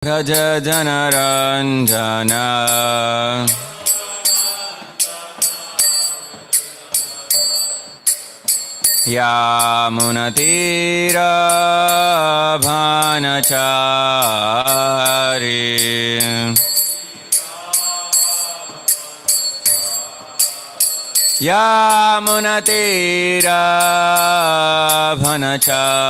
Braja Janaranjana Yamunatira Bhanachari Yamunatira Bhanachari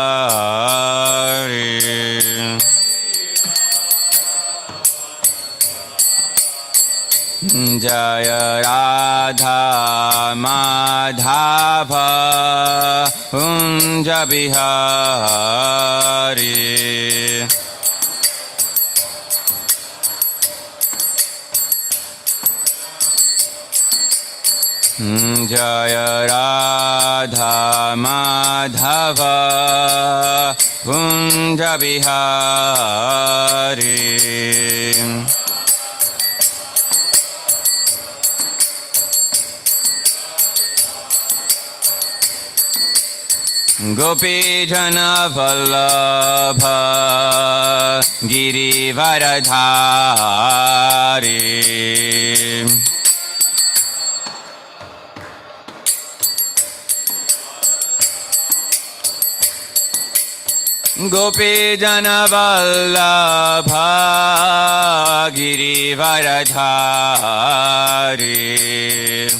Jaya Radha Madhava Kunja Bihari Jaya Radha Madhava Kunja Bihari Gopi Jana Vallabha Girivaradhari Gopi Jana Vallabha Girivaradhari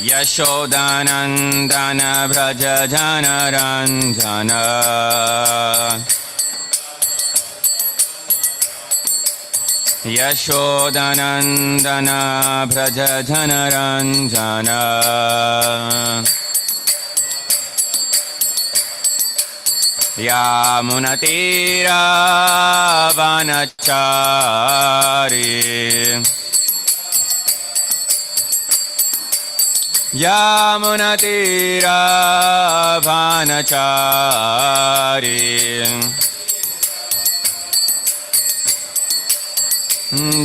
Yashodanandana Braja Janaranjana Yashodanandana Braja Janaranjana Yamunatira Vanachari Yamunatira Vanachari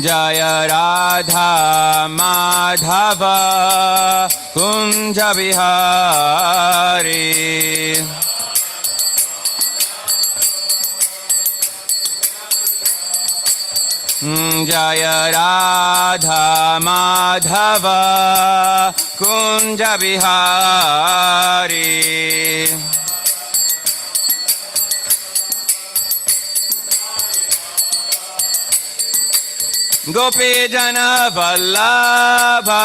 Jaya Radha Madhava Kunja Bihari Jaya Radha Madhava Kunja Bihari Gopi Jana Vallabha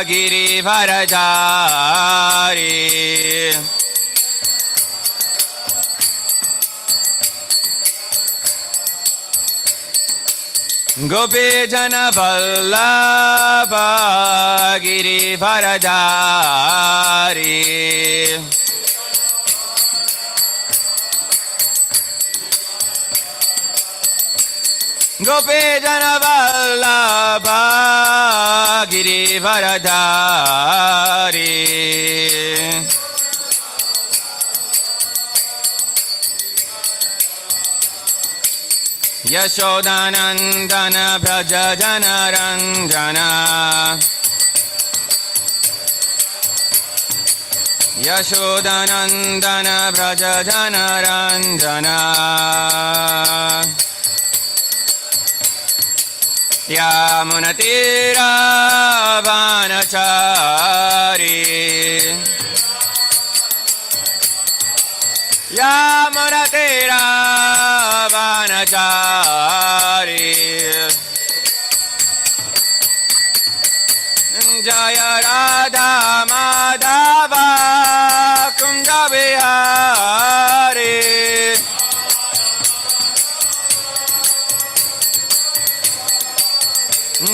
Girivaradhari Gopi Jana Vallabha Girivaradhari Gopi Jana Vallabha Girivaradhari Yashodanandana Braja Janaranjana Yashodanandana Braja Janaranjana Yamunatira Vanachari Yamunatira Vanachari Jaya Radha Madhava Kunja Bihari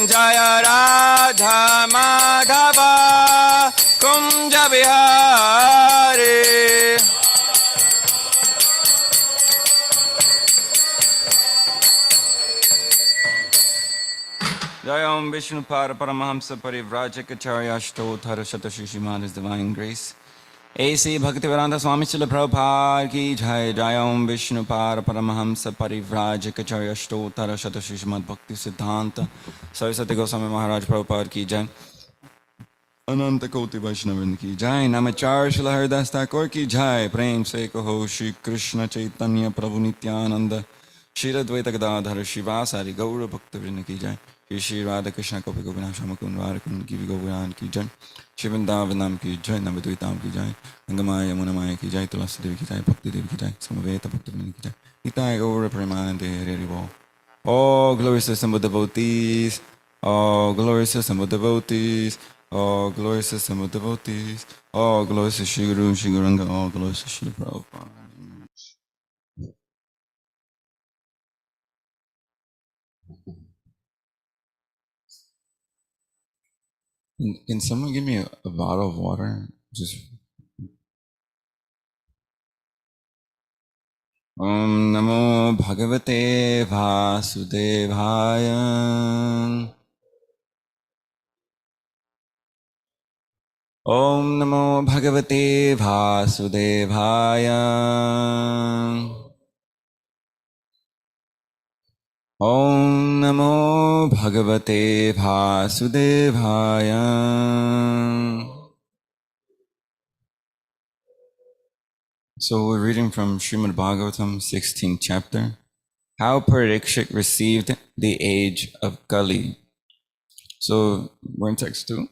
Jaya Radha Madhava Kunja Bihari Jai Om Vishnu Para Paramahamsa Parivrajacharya Ashtothara Shatashishiman His Divine Grace. A.C. Bhaktivedanta Swami Srila Prabhupada Ki Jai. Jai Om Vishnu Para Paramahamsa Parivrajacharya Ashtothara Shatashishiman Bhakti Siddhanta Saraswati Goswami Maharaj Prabhupada Ki Jai. अनंत कोटि वैष्णव की जय। नमचार शिल हरिदास ठाकुर की जय। प्रेम से कहो श्री कृष्ण चैतन्य प्रभु नित्यानंद श्री अद्वैत गदाधर शिवासारि गौर भक्त वृंद की जय। श्री श्री राधा कृष्ण कपि गोविंद श्याम कुंवर कुंद की गोविंद की जय। श्री वृंदावन की जय। नवद्वीताम की जय। गंगमाय यमुना माय की जय। तुलसी देवी की जय। भक्ति देवी की जय। समवेत भक्त वृंद की जय। हिताय गौर प्रेमानंदे हरि हरि बोल। All glories to assembled devotees, all glories to assembled devotees, all glories to assembled devotees, all glories to Shri Guru, Shri Guranga, all glories to Shri Prabhupada. Can someone give me a bottle of water? Just Om Namo Bhagavate Vasudevaya. Om Namo Bhagavate Vasudevaya. Om Namo Bhagavate Vasudevaya. So we're reading from Srimad Bhagavatam, 16th chapter. How Parikshit received the age of Kali. So we're in text 2?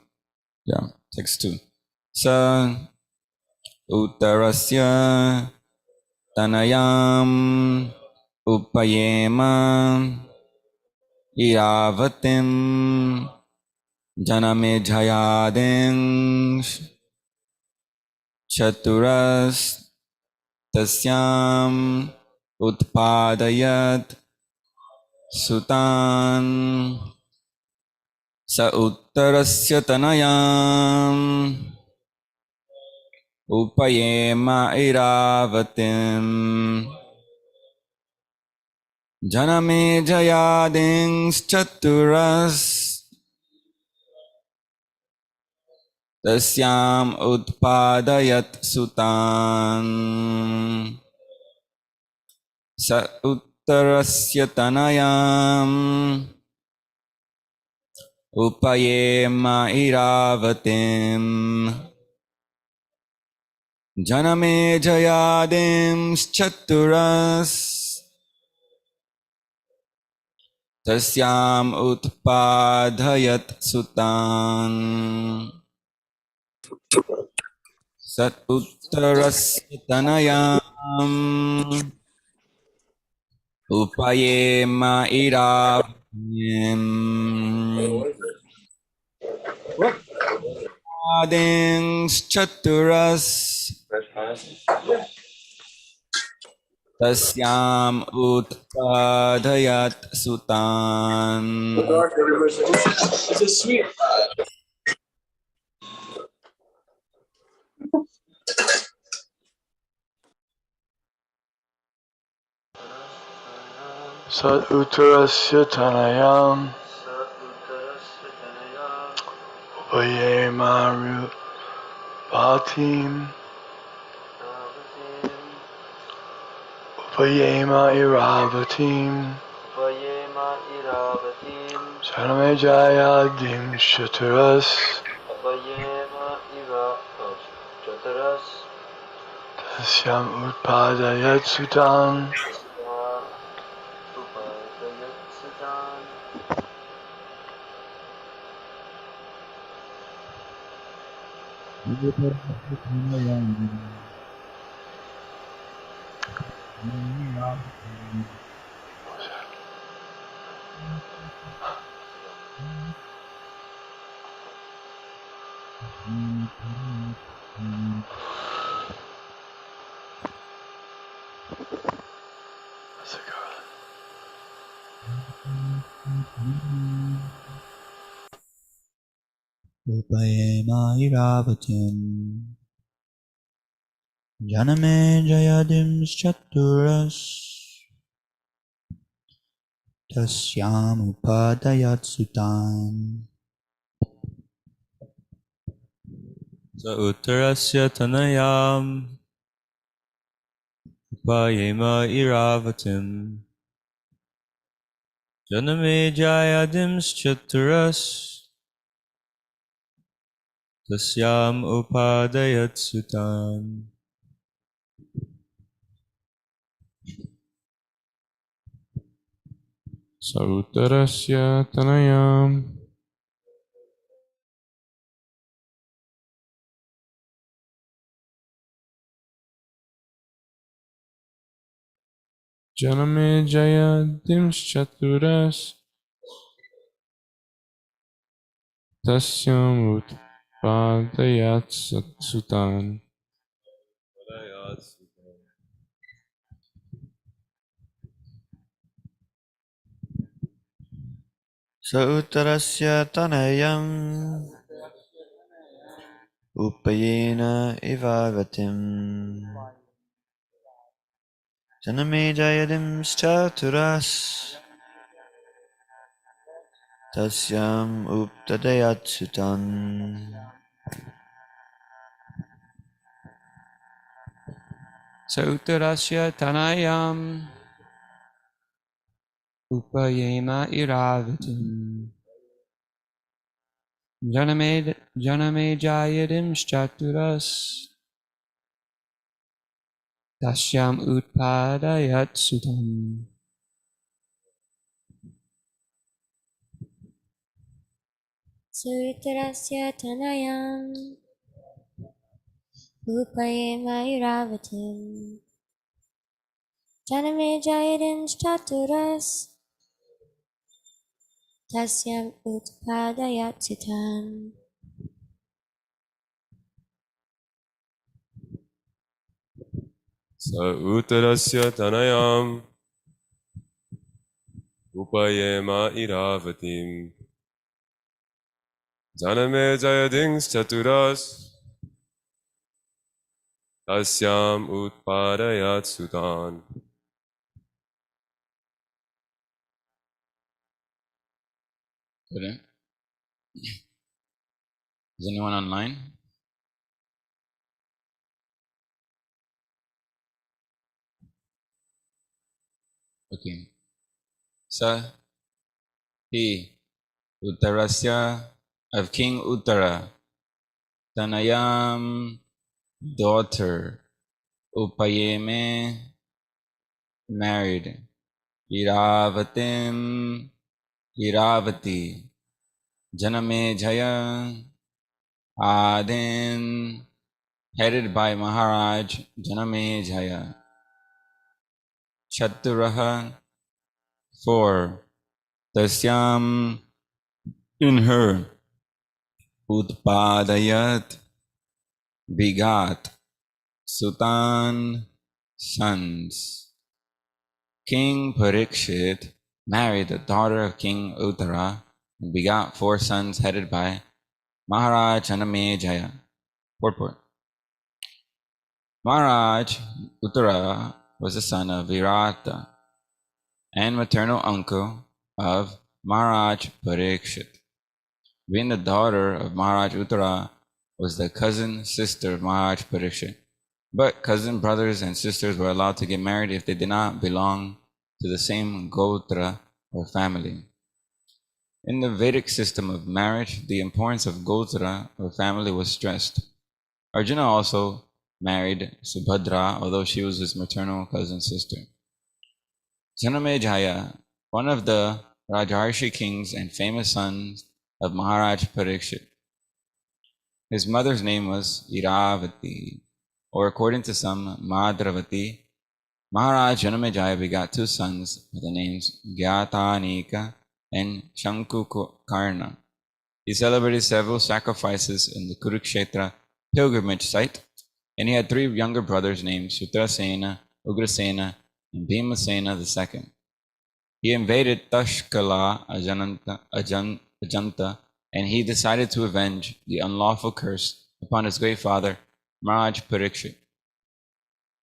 Yeah, text 2. Sa Uttarasya Tanayam Upayema Iravatim Janame Jayadin Chaturas Tasyam Utpadayat Sutan Sa Uttarasya Tanayam Upayema Iravatim Janame Jayadins Chaturas Tasyam Utpadayat Sutan Sa Uttarasya Tanayam Upayema Iravatim Janame Jayadim Chaturas Tasyam Utpadayat Sutan Sat Uttarasya Tanayam Upayema Iravatim Adins Chaturas Tasyam Utpadayat Sutan It's a sweet. Sat Uttarasya Tanayam Upayemaru Bhatim Upayema Iravatim Janamejaya Dim Shataras Tasyam Utpadayat Sutan Upayema Iravatim Janame Jayadim Chaturas Tasyam Upadayat Sutan Sa Uttarasya Tanayam Upayema Iravatim Janame Jayadim Chaturas tasyam upadayat sutan. Sautarasya tanayam Janame Jaya Dimshaturas Tasyam Utpadayat Sutan. Sautarasya tanayam upayena ivavatim janame jayadim chaturas tasyam uptadayat sutan. Sautarasya tanayam upayema iravatim. Janame jayadim chaturas tasyam utpadayat sutam. Sutarasya tanayam upayema iravatim janame jayadim chaturas tasyam utpadayat sitam. Sautarasya Tanayam Upayema Iravatim Janame Jayadings Chaturas Tasyam Utpadayat Sutan. Good. Is anyone online? Okay. Sa he Uttarasya of King Uttara, Tanayam daughter, Upayeme married, Iravatim Iravati, Janame Jaya Adin, headed by Maharaj Janame Jaya, Chaturaha 4, Tasyam in her, Utpadayat begot, Sutan sons. King Parikshit married the daughter of King Uttara and begot 4 sons headed by Maharaj Janamejaya. Purport. Maharaj Uttara was the son of Virata and maternal uncle of Maharaj Parikshit. Being the daughter of Maharaj Uttara was the cousin sister of Maharaj Parikshit. But cousin brothers and sisters were allowed to get married if they did not belong to the same Gotra or family. In the Vedic system of marriage, the importance of Gotra or family was stressed. Arjuna also married Subhadra, although she was his maternal cousin sister. Janamejaya, one of the Rajarshi kings and famous sons of Maharaj Parikshit. His mother's name was Iravati, or according to some, Madravati. Maharaj Janamejaya begot 2 sons with the names Gyatanika and Shankukarna. He celebrated several sacrifices in the Kurukshetra pilgrimage site, and he had 3 younger brothers named Sutrasena, Ugrasena, and Bhimasena II. He invaded Tashkala Ajanta, and he decided to avenge the unlawful curse upon his great father, Maharaj Parikshit.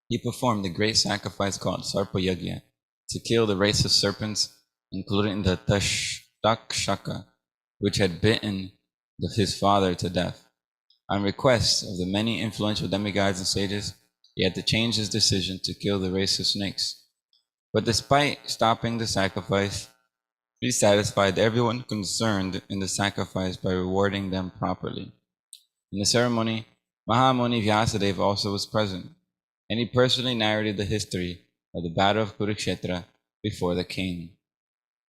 He performed a great sacrifice called Sarpa Yagya to kill the race of serpents, including the Takshaka, which had bitten his father to death. On request of the many influential demigods and sages, he had to change his decision to kill the race of snakes. But despite stopping the sacrifice, he satisfied everyone concerned in the sacrifice by rewarding them properly. In the ceremony, Mahamuni Vyasadeva also was present, and he personally narrated the history of the battle of Kurukshetra before the king.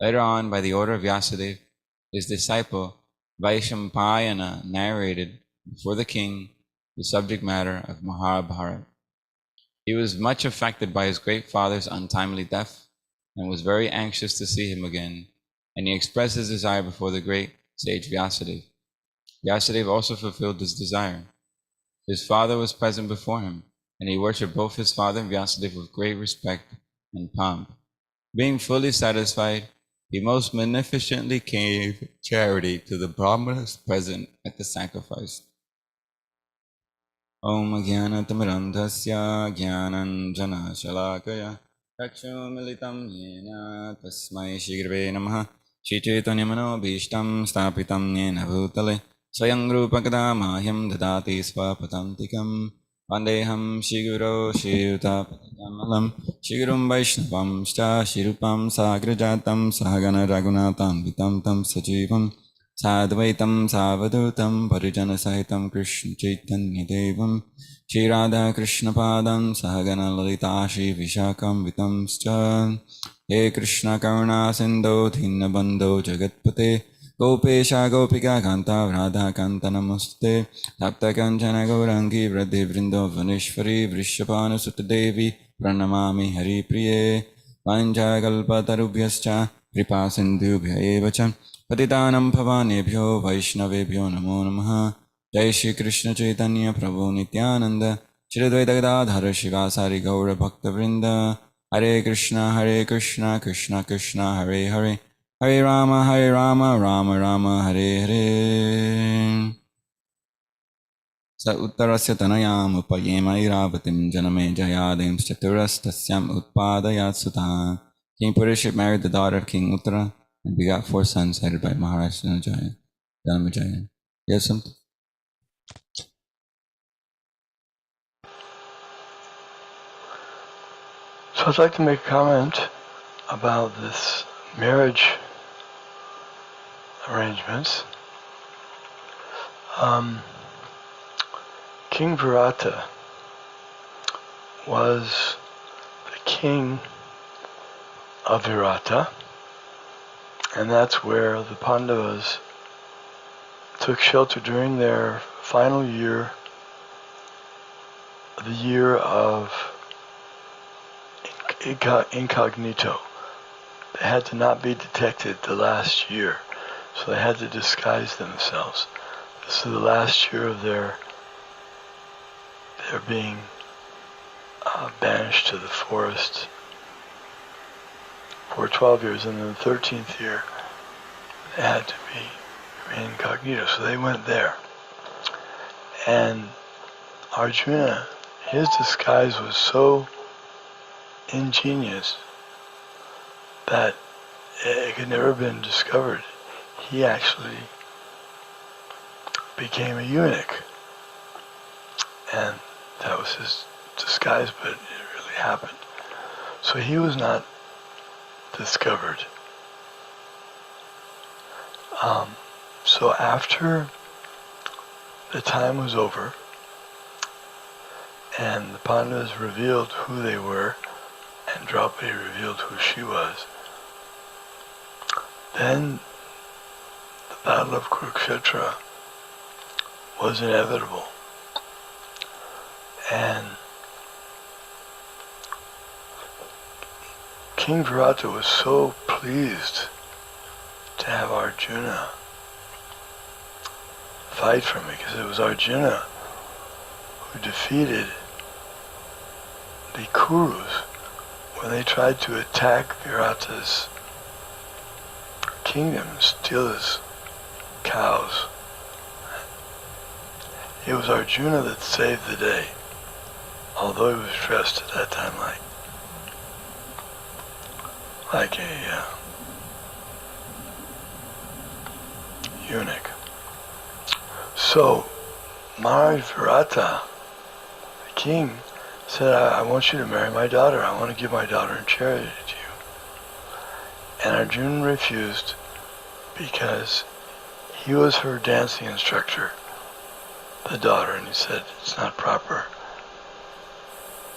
Later on, by the order of Vyasadeva, his disciple Vaishampayana narrated before the king the subject matter of Mahabharata. He was much affected by his great father's untimely death and was very anxious to see him again, and he expressed his desire before the great sage Vyasadeva. Vyasadeva also fulfilled his desire. His father was present before him, and he worshipped both his father and Vyasadeva with great respect and pomp. Being fully satisfied, he most magnificently gave charity to the Brahmanas present at the sacrifice. Om Jnanatimirandhasya Jnananjana Shalakaya Chakshumilitam Yena Tasmai Shri Namaha Shri Chaitanya Manobhishtam Stapitam Yena Bhutale Swayam Rupa Kadamahyam Dadati Swapatantikam Vandeham Shri Guru Shri Utapatamalam Shri Gurum Vaishnavam Shta Shri Rupam Sagrajatam Sahagana Raghunatam Vitam Tam Sajivam Sadvaitam Savadutam Parijana Sahitam Krishna Chaitanya Devam Shri Radha Krishna Padam Sahagana Lalita Shri Vishakam Vitamscha He Krishna Karuna Sindho Dhinna Bandho Jagatpate Gopesha Gopika Kanta Radha Kanta Namaste Tapta Kanchana Gaurangi Vradhe Vrindo Vaneshwari Vrishapanu Sutadevi Pranamami Hari Priye Vanja Kalpatarubhyascha Kripa Sindhubhya Evacha Patitanam Bhavanebhyo Vaishnavebhyo Namo Namaha Jai Shri Krishna Chaitanya Prabhu Nityananda Shri Dvaita Gadadhara Shivasari Gaura Bhakta Vrinda Hare Krishna Krishna Krishna Hare Hare Hare Rama Rama Rama Hare Hare Sa uttarasya tanayam upayema iravatim janame jayadim chaturas tasyam utpadayat sutah. King Parikshit married the daughter of King Uttara and begot 4 sons headed by Maharaj Dhanamajaya. Yes, something? So I'd like to make a comment about this marriage arrangements. King Virata was the king of Virata, and that's where the Pandavas took shelter during their final year, the year of incognito. They had to not be detected the last year, so they had to disguise themselves. This is the last year of their being banished to the forest for 12 years, and then the 13th year they had to be incognito, so they went there. And Arjuna, his disguise was so ingenious that it could never have been discovered. He actually became a eunuch, and that was his disguise, but it really happened. So he was not discovered. So after the time was over, and the Pandavas revealed who they were, and Draupadi revealed who she was, then the Battle of Kurukshetra was inevitable. And King Virata was so pleased to have Arjuna fight for him, because it was Arjuna who defeated the Kurus when they tried to attack Virata's kingdom, steal his cows. It was Arjuna that saved the day, although he was dressed at that time like a eunuch. So Maharaj Virata, the king, said, I want you to marry my daughter. I want to give my daughter in charity to you. And Arjuna refused because he was her dancing instructor the daughter, and he said, it's not proper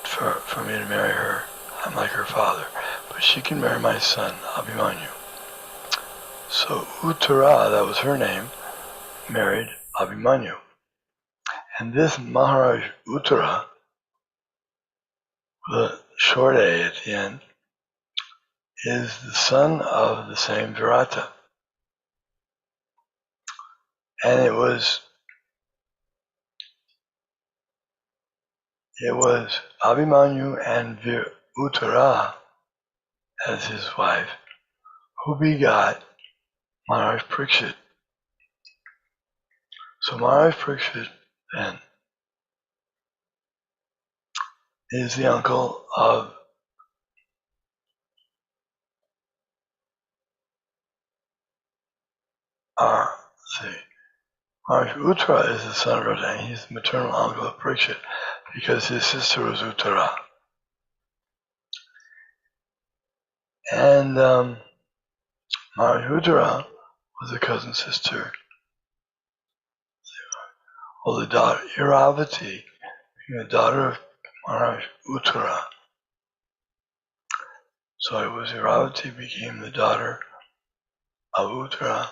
for me to marry her. I'm like her father. But she can marry my son, Abhimanyu. So Uttara, that was her name, married Abhimanyu. And this Maharaj Uttara, the short A at the end, is the son of the same Virata. And it was Abhimanyu and Uttara as his wife, who begot Maharaj Parikshit. So Maharaj Parikshit then is the uncle of Maharaj Uttara is the son of Radha. He's the maternal uncle of Parikshit because his sister was Uttara. And Maharaj Uttara was a cousin sister. Well, the daughter, Iravati, being the daughter of Maharaj Uttara. So it was Iravati became the daughter of Uttara.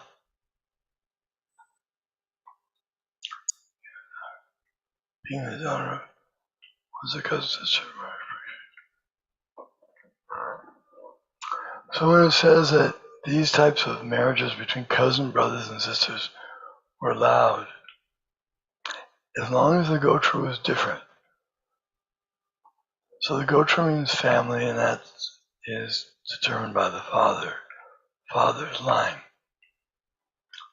Being the daughter of, was a cousin sister of Maharaj Parikshit. So when it says that these types of marriages between cousin brothers and sisters were allowed, as long as the gotra is different. So the gotra means family, and that is determined by the father's line.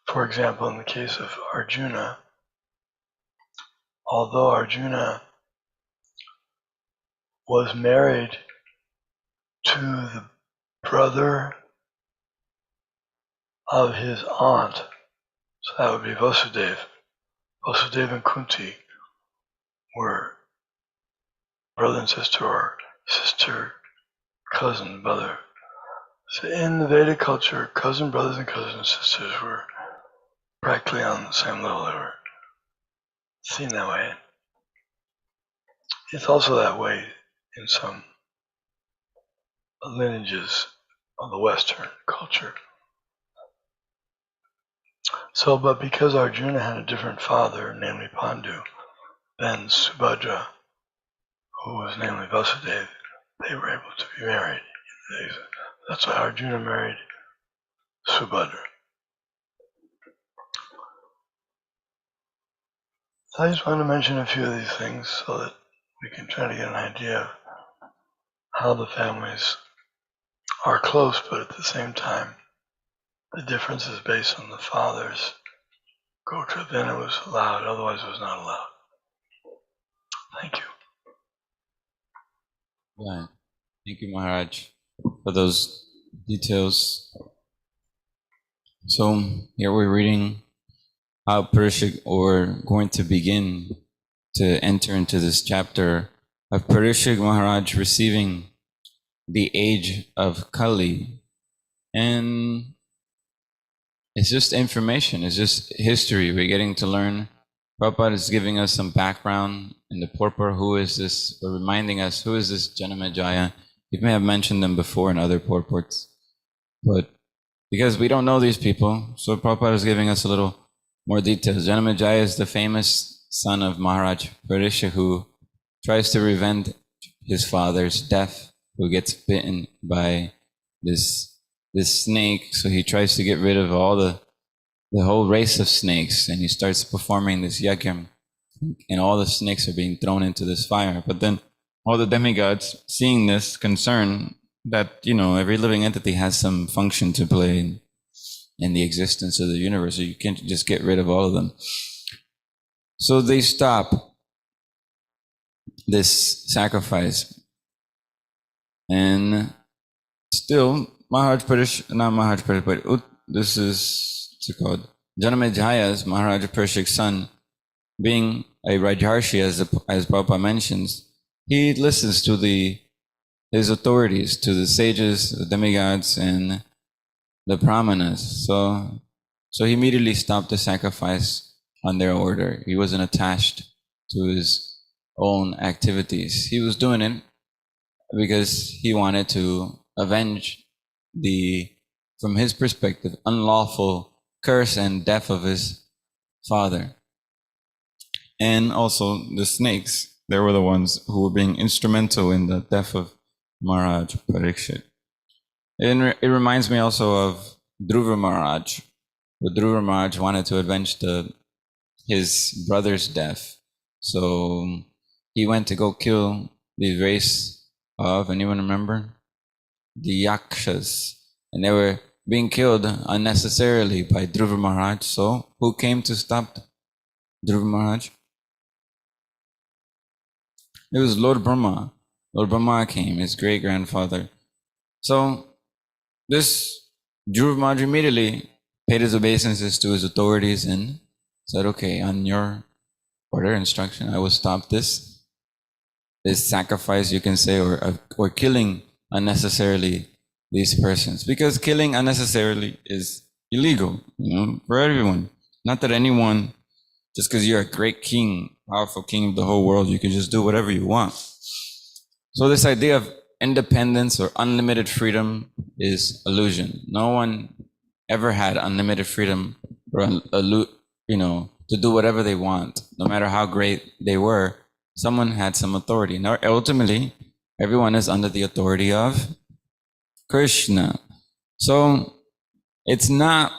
For example, in the case of Arjuna, although Arjuna was married to the brother of his aunt, so that would be Vasudeva. Vasudeva and Kunti were brother and sister, or sister, cousin, brother. So in the Vedic culture, cousin brothers and cousin sisters were practically on the same level. They were seen that way. It's also that way in some lineages of the Western culture. So, but because Arjuna had a different father, namely Pandu, than Subhadra, who was namely Vasudeva, they were able to be married. That's why Arjuna married Subhadra. So I just want to mention a few of these things so that we can try to get an idea of how the families are close, but at the same time, the difference is based on the father's gotra. Then it was allowed, otherwise it was not allowed. Thank you. Yeah. Thank you, Maharaj, for those details. So here we're reading how Parishik, or going to begin to enter into this chapter of Parishik Maharaj receiving the age of Kali. And it's just information, it's just history. We're getting to learn. Prabhupada is giving us some background in the purport. Who is this? Or reminding us, who is this Janamejaya? You may have mentioned them before in other purports, but because we don't know these people, so Prabhupada is giving us a little more details. Janamejaya is the famous son of Maharaj Parishik, who tries to revenge his father's death, who gets bitten by this snake. So he tries to get rid of all the whole race of snakes, and he starts performing this yajna, and all the snakes are being thrown into this fire. But then all the demigods, seeing this concern that, every living entity has some function to play in the existence of the universe, so you can't just get rid of all of them. So they stop this sacrifice. And still, this is called Janamejaya, Maharaj Parishik's son, being a Rajarshi, as Prabhupada mentions, he listens to his authorities, to the sages, the demigods, and the brahmanas. So he immediately stopped the sacrifice on their order. He wasn't attached to his own activities. He was doing it because he wanted to avenge the, from his perspective, unlawful curse and death of his father. And also the snakes, they were the ones who were being instrumental in the death of Maharaj Parikshit. It reminds me also of Dhruva Maharaj. The Dhruva Maharaj wanted to avenge his brother's death. So he went to go kill the race of, anyone remember? The Yakshas. And they were being killed unnecessarily by Dhruva Maharaj. So who came to stop Dhruva Maharaj? It was Lord Brahma. Lord Brahma came, his great-grandfather. So this Dhruva Maharaj immediately paid his obeisances to his authorities and said, okay, on your order, instruction, I will stop this sacrifice, you can say, or killing unnecessarily these persons. Because killing unnecessarily is illegal, for everyone. Not that anyone, just because you're a great king, powerful king of the whole world, you can just do whatever you want. So this idea of independence or unlimited freedom is illusion. No one ever had unlimited freedom or to do whatever they want, no matter how great they were. Someone had some authority. Now, ultimately, everyone is under the authority of Krishna. So it's not,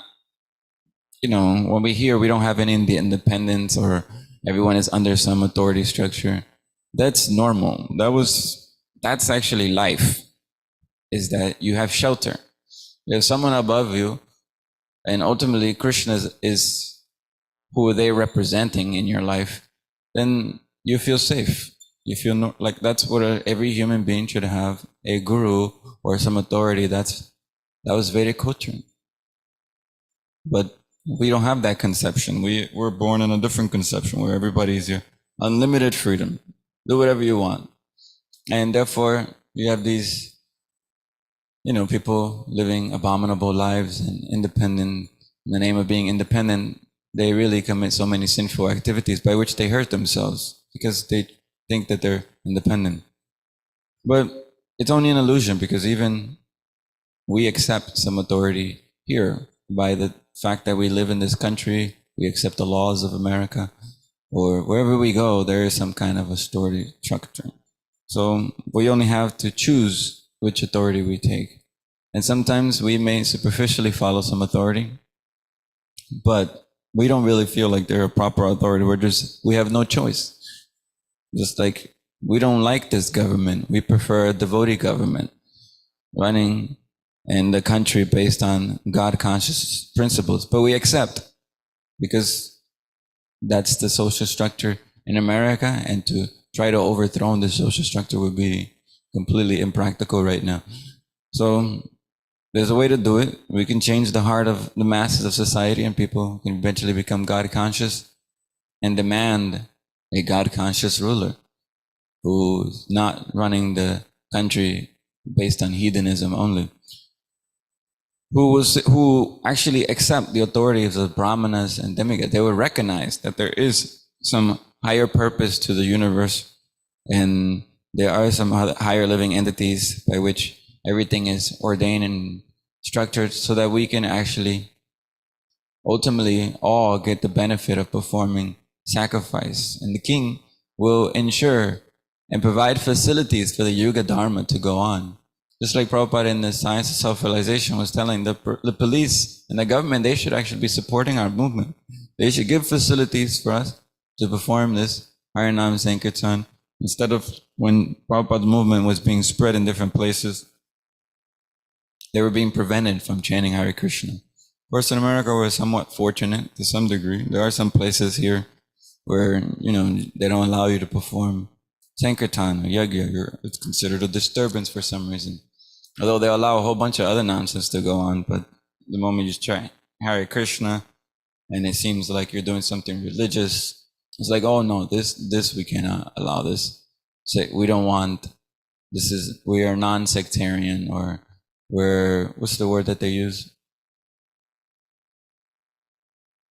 when we hear we don't have any independence or everyone is under some authority structure, that's normal. That's actually life, is that you have shelter. You have someone above you, and ultimately Krishna is who they're representing in your life, then you feel safe. You feel like that's what every human being should have, a guru or some authority. That was Vedic culture. But we don't have that conception. We're born in a different conception where everybody's here. Unlimited freedom. Do whatever you want. And therefore, you have these, people living abominable lives and independent. In the name of being independent, they really commit so many sinful activities by which they hurt themselves because they think that they're independent. But it's only an illusion, because even we accept some authority here by the fact that we live in this country. We accept the laws of America, or wherever we go, there is some kind of authority structure. So we only have to choose which authority we take. And sometimes we may superficially follow some authority, but we don't really feel like they're a proper authority. We have no choice. Just like we don't like this government. We prefer a devotee government running in the country based on God-conscious principles. But we accept, because that's the social structure in America, and to try to overthrow the social structure would be completely impractical right now. So there's a way to do it. We can change the heart of the masses of society, and people can eventually become God-conscious and demand a God-conscious ruler who's not running the country based on hedonism only, who actually accept the authority of the brahmanas and demigods. They will recognize that there is some higher purpose to the universe, and there are some higher living entities by which everything is ordained and structured, so that we can actually ultimately all get the benefit of performing sacrifice. And the king will ensure and provide facilities for the Yuga Dharma to go on. Just like Prabhupada in the Science of Self-Realization was telling, the police and the government, they should actually be supporting our movement. They should give facilities for us to perform this Harinam Sankirtan. Instead of, when Prabhupada's movement was being spread in different places, they were being prevented from chanting Hare Krishna. Of course, in America, we're somewhat fortunate to some degree. There are some places here where, they don't allow you to perform Sankirtan or Yagya. It's considered a disturbance for some reason. Although they allow a whole bunch of other nonsense to go on, but the moment you chant Hare Krishna and it seems like you're doing something religious, it's like, oh no, this we cannot allow this. Say, we don't want, we are non-sectarian, or what's the word that they use?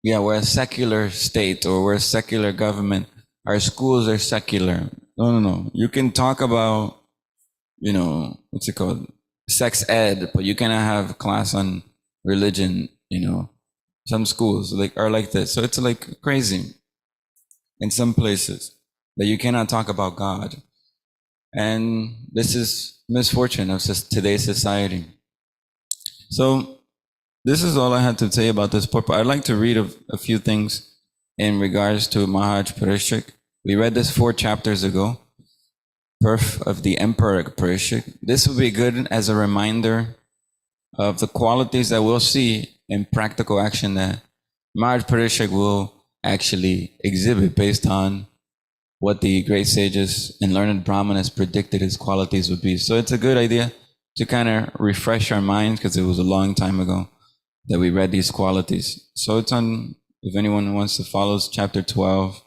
yeah, we're a secular state or we're a secular government. Our schools are secular. No. You can talk about, what's it called? Sex ed, but you cannot have class on religion, Some schools are like this. So it's like crazy in some places that you cannot talk about God. And this is misfortune of today's society. So this is all I had to say about this purport. I'd like to read a few things in regards to Maharaj Parishik. We read this 4 chapters ago, Birth of the Emperor Parishik. This will be good as a reminder of the qualities that we'll see in practical action that Maharaj Parishik will actually exhibit based on what the great sages and learned brahmanas predicted his qualities would be. So it's a good idea to kind of refresh our minds because it was a long time ago that we read these qualities. So it's on, if anyone wants to follow, it's chapter 12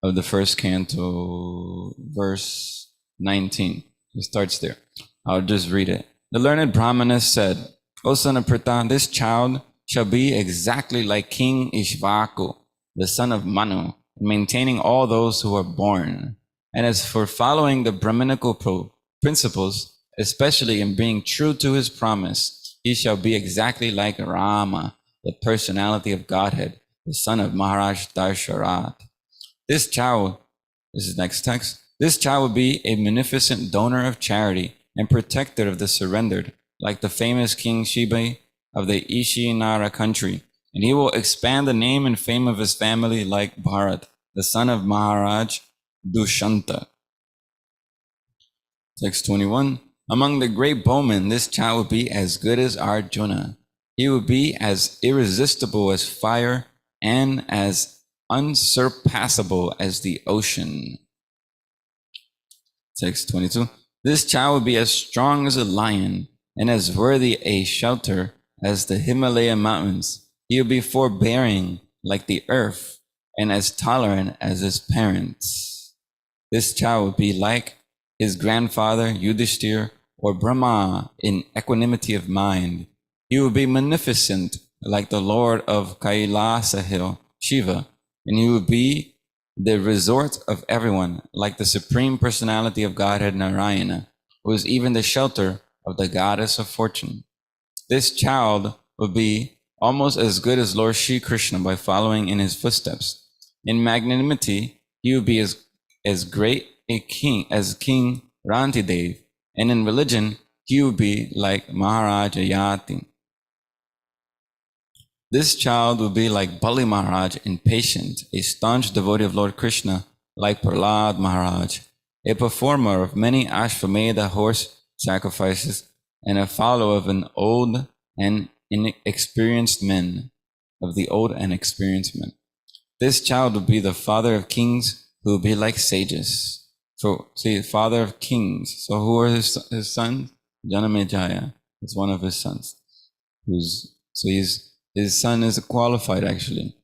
of the first canto, verse 19. It starts there. I'll just read it. The learned brahmanas said, O son of Pritha, this child shall be exactly like King Ishvaku, the son of Manu, maintaining all those who are born. And as for following the Brahminical principles, especially in being true to his promise, he shall be exactly like Rama, the personality of Godhead, the son of Maharaj Darsharat. This child, this is next text, this child will be a munificent donor of charity and protector of the surrendered, like the famous King Shibai of the Ishinara country. And he will expand the name and fame of his family like Bharat, the son of Maharaj Dushanta. Text 21. Among the great bowmen, this child will be as good as Arjuna. He will be as irresistible as fire and as unsurpassable as the ocean. Text 22. This child will be as strong as a lion and as worthy a shelter as the Himalaya mountains. He will be forbearing like the earth and as tolerant as his parents. This child will be like his grandfather Yudhishthir or Brahma in equanimity of mind. He will be magnificent like the Lord of Kailasa hill, Shiva, and he will be the resort of everyone like the Supreme Personality of Godhead Narayana, who is even the shelter of the Goddess of Fortune. This child will be almost as good as Lord Shri Krishna by following in his footsteps. In magnanimity, he will be as great a king as King Rantidev, and in religion, he will be like Maharaj Ayati. This child will be like Bali Maharaj, impatient, a staunch devotee of Lord Krishna, like Prahlad Maharaj, a performer of many Ashvamedha horse sacrifices, and a follower of an old and inexperienced men, of the old and experienced men. This child will be the father of kings who will be like sages. So, see, father of kings. So who are his sons? Janamejaya is one of his sons. His son is qualified actually.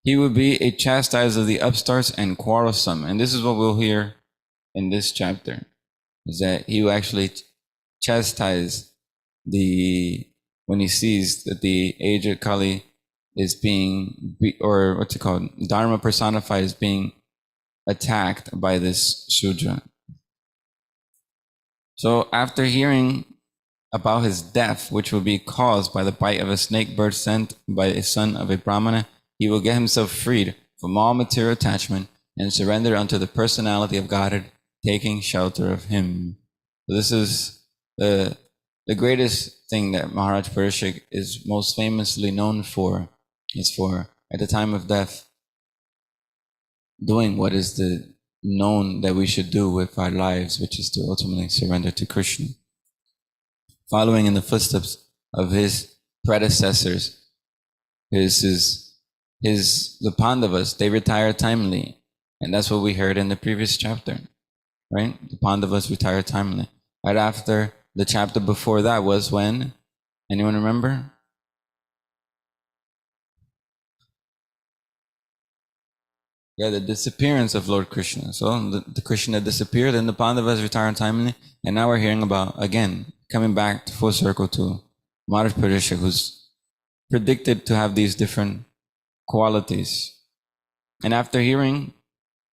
He will be a chastiser of the upstarts and quarrelsome. And this is what we'll hear in this chapter, is that he will actually chastise when he sees that the aged Kali is being, or what's it called, Dharma personified is being attacked by this Shudra. So after hearing about his death, which will be caused by the bite of a snake bird sent by a son of a Brahmana, he will get himself freed from all material attachment and surrender unto the personality of Godhead, taking shelter of him. So this is the greatest thing that Maharaj Parishik is most famously known for, is for, at the time of death, doing what is the known that we should do with our lives, which is to ultimately surrender to Krishna. Following in the footsteps of his predecessors, the Pandavas, they retired timely. And that's what we heard in the previous chapter, right? The Pandavas retired timely. Right after the chapter before that was when? Anyone remember? Yeah, the disappearance of Lord Krishna. So the Krishna disappeared and the Pandavas retired timely. And now we're hearing about, again, coming back to full circle to Maharaj Parishik, who's predicted to have these different qualities. And after hearing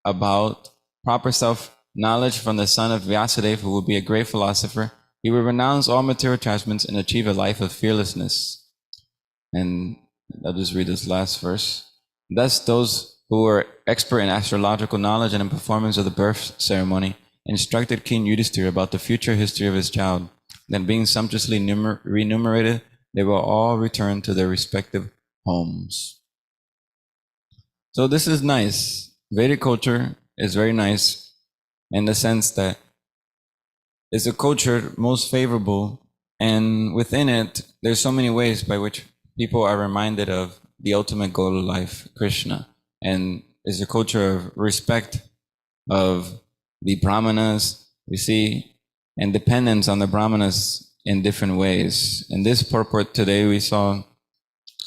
about proper self-knowledge from the son of Vyasadeva, who will be a great philosopher, he will renounce all material attachments and achieve a life of fearlessness. And I'll just read this last verse. Thus, those who were expert in astrological knowledge and in performance of the birth ceremony instructed King Yudhisthira about the future history of his child. Then, being sumptuously remunerated, they will all return to their respective homes. So this is nice. Vedic culture is very nice in the sense that it's a culture most favorable, and within it, there's so many ways by which people are reminded of the ultimate goal of life, Krishna. And it's a culture of respect of the brahmanas, we see, and dependence on the brahmanas in different ways. In this purport today, we saw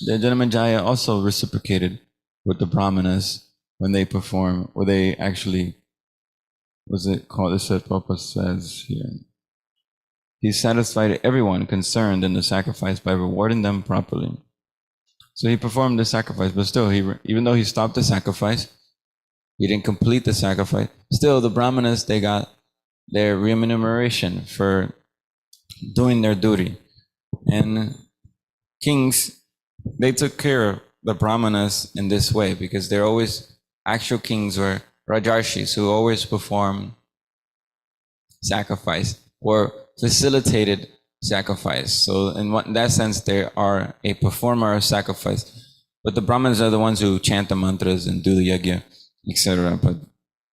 the Janamajaya also reciprocated with the brahmanas when they perform, or they actually, what's it called? This is what Prabhupada says here. He satisfied everyone concerned in the sacrifice by rewarding them properly. So he performed the sacrifice, but still, even though he stopped the sacrifice, he didn't complete the sacrifice. Still, the brahmanas, they got their remuneration for doing their duty. And kings, they took care of the brahmanas in this way because they're always actual kings or rajarshis who always perform sacrifice or facilitated sacrifice. So in that sense, they are a performer of sacrifice. But the brahmanas are the ones who chant the mantras and do the yajna, etc. But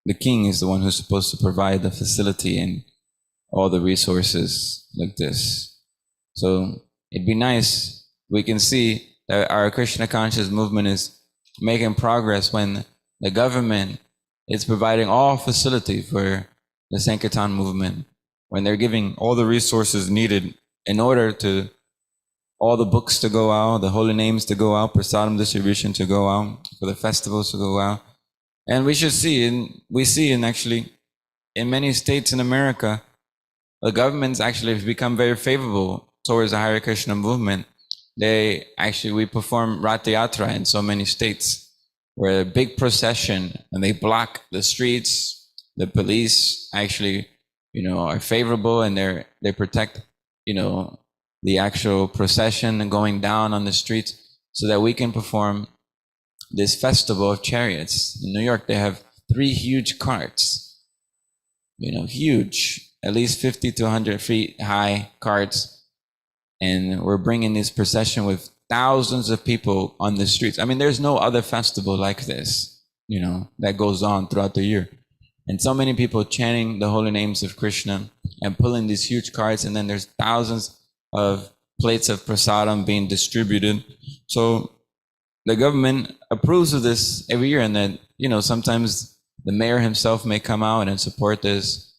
the king is the one who's supposed to provide the facility and all the resources like this. So it'd be nice, we can see that our Krishna conscious movement is making progress when the government is providing all facility for the Sankirtan movement, when they're giving all the resources needed in order to all the books to go out, the holy names to go out, prasadam distribution to go out, for the festivals to go out. And we should see, and we see in actually in many states in America, the governments actually have become very favorable towards the Hare Krishna movement. We perform Rath Yatra in so many states where a big procession and they block the streets. The police actually, are favorable and they protect, the actual procession and going down on the streets so that we can perform this festival of chariots. In New York, they have 3 huge carts, huge, at least 50 to 100 feet high carts. And we're bringing this procession with thousands of people on the streets. I mean, there's no other festival like this, that goes on throughout the year. And so many people chanting the holy names of Krishna and pulling these huge carts. And then there's thousands of plates of prasadam being distributed. So the government approves of this every year. And then, sometimes the mayor himself may come out and support this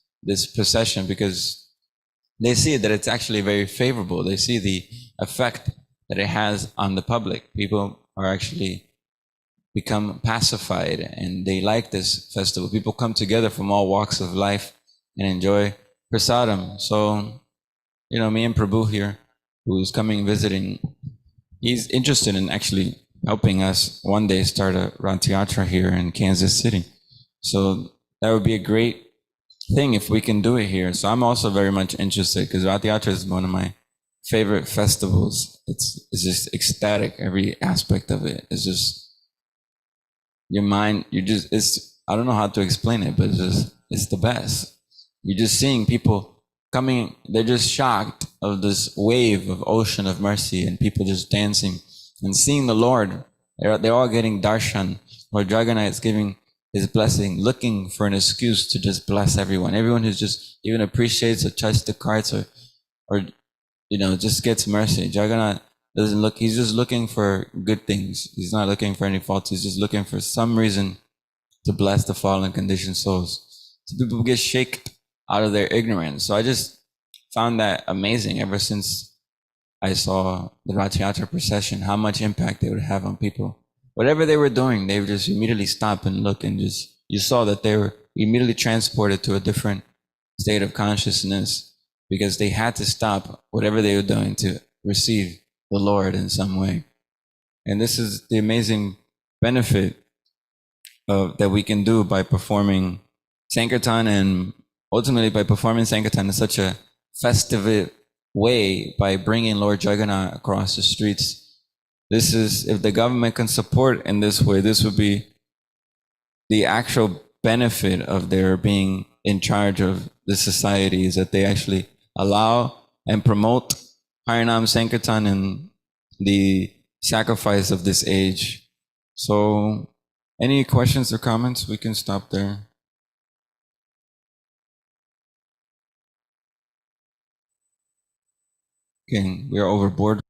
procession because they see that it's actually very favorable. They see the effect that it has on the public. People are actually become pacified and they like this festival. People come together from all walks of life and enjoy prasadam. So, me and Prabhu here, who's coming visiting, he's interested in actually helping us one day start a Rath Yatra here in Kansas City. So that would be a great thing if we can do it here. So I'm also very much interested because Rath Yatra is one of my favorite festivals. It's just ecstatic. Every aspect of it is just your mind. I don't know how to explain it, but it's the best. You're just seeing people coming. They're just shocked of this wave of ocean of mercy and people just dancing and seeing the Lord. They're all getting darshan. Lord Jagannath is giving his blessing, looking for an excuse to just bless everyone. Everyone who just even appreciates or touches the carts or just gets mercy. Jagannath doesn't look, he's just looking for good things. He's not looking for any faults. He's just looking for some reason to bless the fallen conditioned souls. So people get shaken out of their ignorance. So I just found that amazing ever since I saw the Rath Yatra procession, how much impact they would have on people. Whatever they were doing, they would just immediately stop and look and you saw that they were immediately transported to a different state of consciousness because they had to stop whatever they were doing to receive the Lord in some way. And this is the amazing benefit that we can do by performing Sankirtan, and ultimately by performing Sankirtan in such a festive way by bringing Lord Jagannath across the streets. This is, if the government can support in this way, this would be the actual benefit of their being in charge of the society, is that they actually allow and promote Harinam Sankirtan and the sacrifice of this age. So, any questions or comments? We can stop there. Okay, we are overboard.